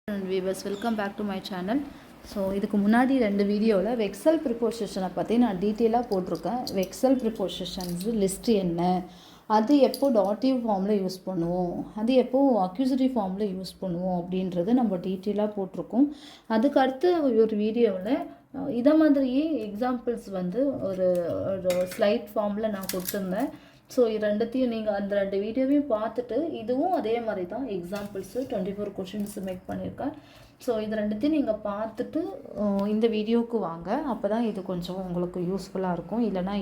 Viewers, welcome back to my channel. So இதுக்கு முன்னாடி 2 வீடியோவில் வெக்ஸல் ப்ரிப்போசிஷனை பற்றி நான் டீட்டெயிலாக போட்டிருக்கேன். வெக்ஸல் ப்ரிப்போசிஷன்ஸு லிஸ்ட்டு என்ன, அது எப்போ டாட்டிவ் ஃபார்மில் யூஸ் பண்ணுவோம், அது எப்போ அக்யூசரி ஃபார்மில் யூஸ் பண்ணுவோம் அப்படின்றது நம்ம டீட்டெயிலாக போட்டிருக்கோம். அதுக்கு அடுத்து ஒரு வீடியோவில் இதை மாதிரியே எக்ஸாம்பிள்ஸ் வந்து ஒரு ஸ்லைட் ஃபார்மில் நான் கொடுத்துருந்தேன். ஸோ இது ரெண்டுத்தையும் நீங்கள் அந்த 2 வீடியோவையும் பார்த்துட்டு இதுவும் அதே மாதிரி தான் எக்ஸாம்பிள்ஸு 24 கொஷின்ஸ் மேக் பண்ணியிருக்கேன். ஸோ இது ரெண்டுத்தையும் நீங்கள் பார்த்துட்டு இந்த வீடியோவுக்கு வாங்க. அப்போ தான் இது கொஞ்சம் உங்களுக்கு யூஸ்ஃபுல்லாக இருக்கும். இல்லைனா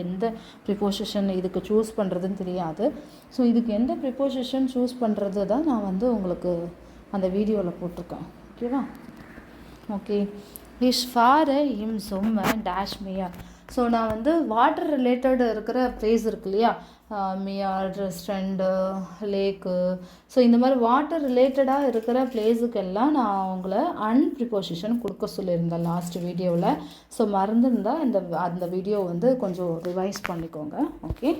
எந்த ப்ரிப்போசிஷன் இதுக்கு சூஸ் பண்ணுறதுன்னு தெரியாது. ஸோ இதுக்கு எந்த ப்ரிப்போசிஷன் சூஸ் பண்ணுறது தான் நான் வந்து உங்களுக்கு அந்த வீடியோவில் போட்டிருக்கேன். ஓகேவா? ஓகே. இஷ் ஃபார் இம் சொம்ம டேஷ் மியா. ஸோ நான் வந்து வாட்டர் ரிலேட்டட் இருக்கிற ப்ளேஸ் இருக்கு இல்லையா, மியார், ரெஸ்டாரண்ட்டு, லேக்கு, ஸோ இந்த மாதிரி வாட்டர் ரிலேட்டடாக இருக்கிற பிளேஸுக்கெல்லாம் நான் உங்களை ப்ரிப்போசிஷன் கொடுக்க சொல்லியிருந்தேன் லாஸ்ட் வீடியோவில். ஸோ மறந்துருந்தால் அந்த வீடியோ வந்து கொஞ்சம் ரிவைஸ் பண்ணிக்கோங்க. ஓகே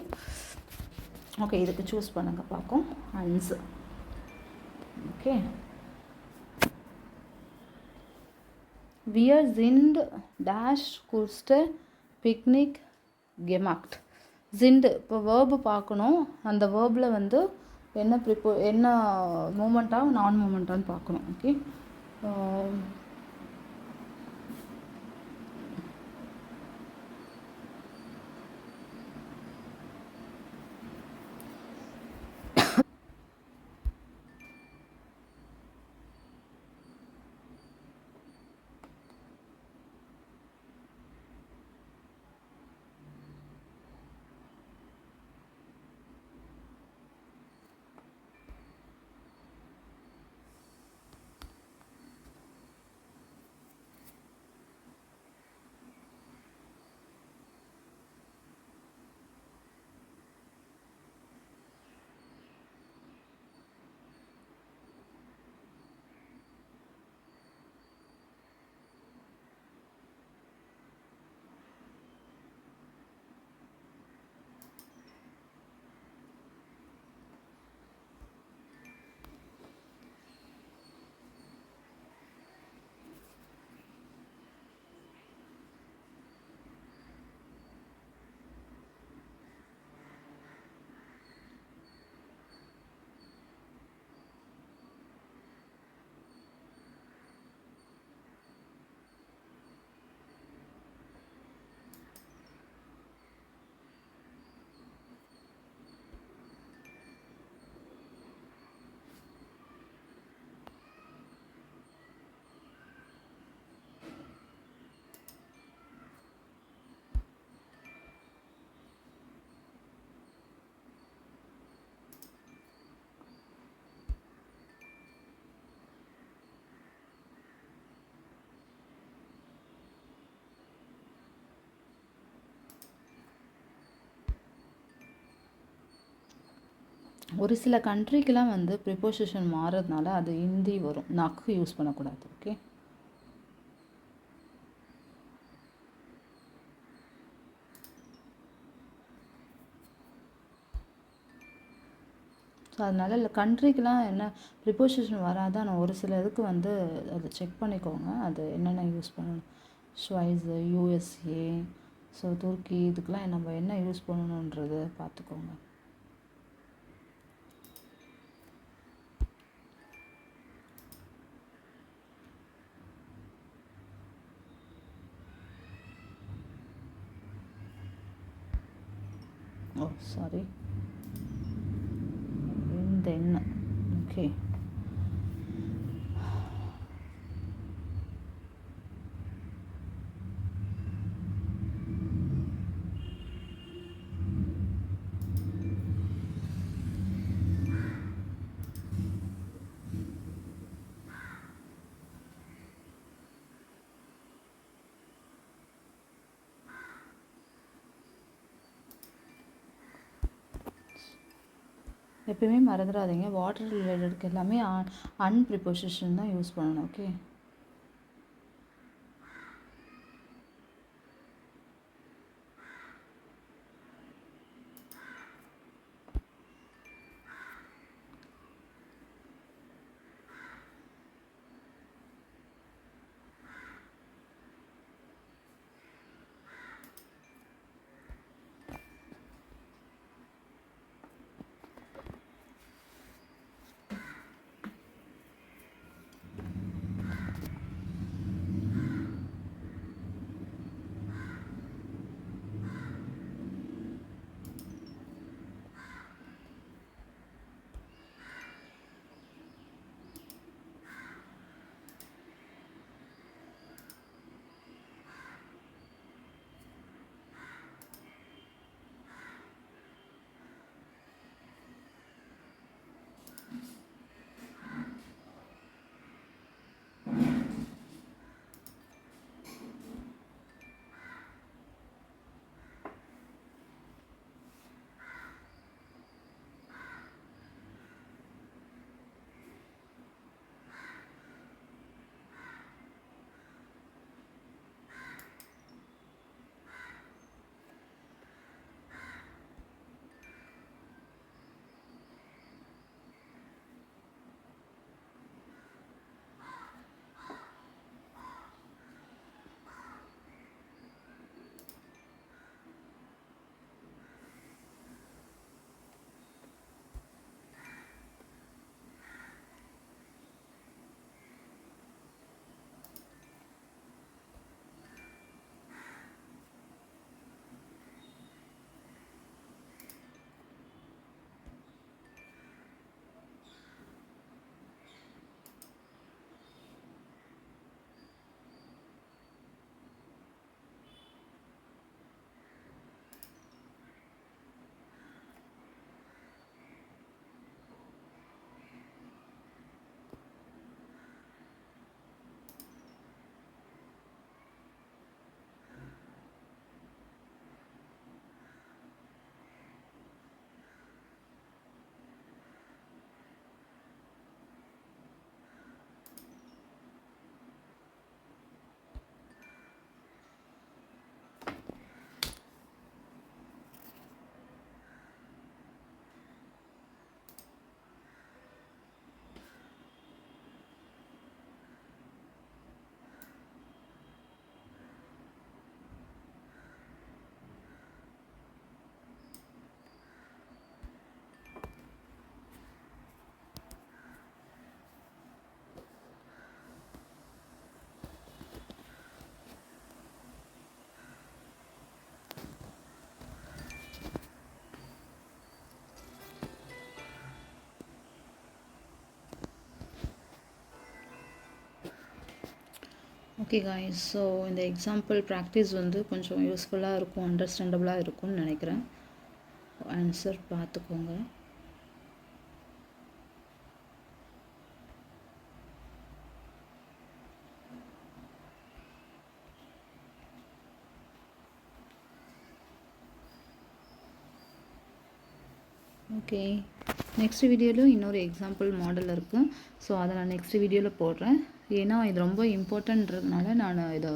ஓகே இதுக்கு சூஸ் பண்ணுங்கள் பார்க்கும் அன்ஸு. Okay. Wir sind dash kurste பிக்னிக் கெமாக்ட். ஜிண்டு இப்போ வேர்பு பார்க்கணும். அந்த வேர்பில் வந்து என்ன மூமெண்ட்டாக நான் மூமெண்ட்டான்னு பார்க்கணும். ஓகே. ஒரு சில கண்ட்ரிக்கெலாம் வந்து ப்ரிப்போசிஷன் மாறுறதுனால அது ஹிந்தி வரும். நக்கு யூஸ் பண்ணக்கூடாது. ஓகே. ஸோ அதனால் இல்லை கண்ட்ரிக்கெலாம் என்ன ப்ரிப்போசிஷன் வராதான். நான் ஒரு சில இதுக்கு வந்து அதை செக் பண்ணிக்கோங்க. அது என்னென்ன யூஸ் பண்ணணும். ஸ்வைஸு, யூஎஸ்ஏ, ஸோ துருக்கி, இதுக்கெலாம் நம்ம என்ன யூஸ் பண்ணணுன்றது பார்த்துக்கோங்க. Oh, sorry. And then, okay. எப்பயுமே மறந்துடாதீங்க, வாட்டர் ரிலேட்டடுக்கு எல்லாமே ப்ரிப்போசிஷன் தான் யூஸ் பண்ணணும். ஓகே. ஓகே காய்ஸ், ஸோ இந்த எக்ஸாம்பிள் ப்ராக்டிஸ் வந்து கொஞ்சம் யூஸ்ஃபுல்லாக இருக்கும், அண்டர்ஸ்டாண்டபுளாக இருக்கும்னு நினைக்கிறேன். ஆன்சர் பார்த்துக்கோங்க. ஓகே, நெக்ஸ்ட் வீடியோவில் இன்னொரு எக்ஸாம்பிள் மாடல் இருக்குது. ஸோ அதை நான் நெக்ஸ்ட் வீடியோவில் போடுறேன். ஏன்னா இது ரொம்ப இம்பார்ட்டன்றதுனால நான் இதை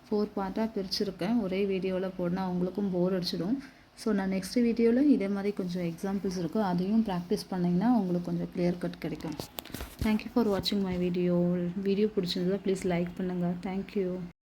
4 பார்ட்டாக பிரிச்சுருக்கேன். ஒரே வீடியோவில் போடனா அவங்களுக்கும் போர் அடிச்சிடும். ஸோ நான் நெக்ஸ்ட் வீடியோவில் இதே மாதிரி கொஞ்சம் எக்ஸாம்பிள்ஸ் இருக்குது, அதையும் ப்ராக்டிஸ் பண்ணிங்கன்னா உங்களுக்கு கொஞ்சம் கிளியர் கட் கிடைக்கும். தேங்க்யூ ஃபார் வாட்சிங் மை வீடியோ. வீடியோ பிடிச்சிருந்தா ப்ளீஸ் லைக் பண்ணுங்கள். தேங்க்யூ.